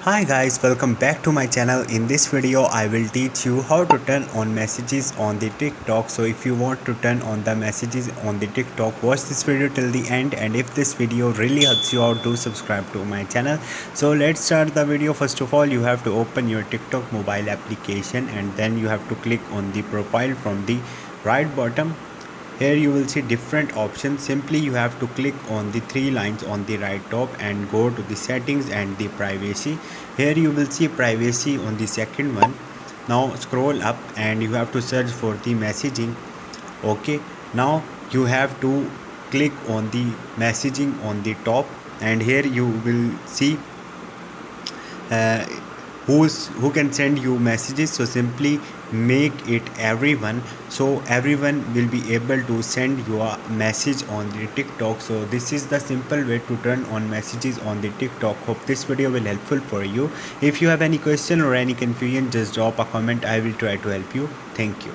Hi guys, welcome back to my channel. In this video I will teach you how to turn on messages on the TikTok. So if you want to turn on the messages on the TikTok, watch this video till the end, and if this video really helps you out, do subscribe to my channel. So let's start the video. First of all, you have to open your TikTok mobile application, and then you have to click on the profile from the right bottom. Here you will see different options. Simply you have to click on the three lines on the right top and go to the settings and the privacy. Here you will see privacy on the second one. Now scroll up and you have to search for the messaging. Okay, now you have to click on the messaging on the top, and here you will see uh, who can send you messages. So simply make it everyone, so everyone will be able to send you a message on the TikTok. So this is the simple way to turn on messages on the TikTok. Hope this video will helpful for you. If you have any question or any confusion, just drop a comment. I will try to help you. Thank you.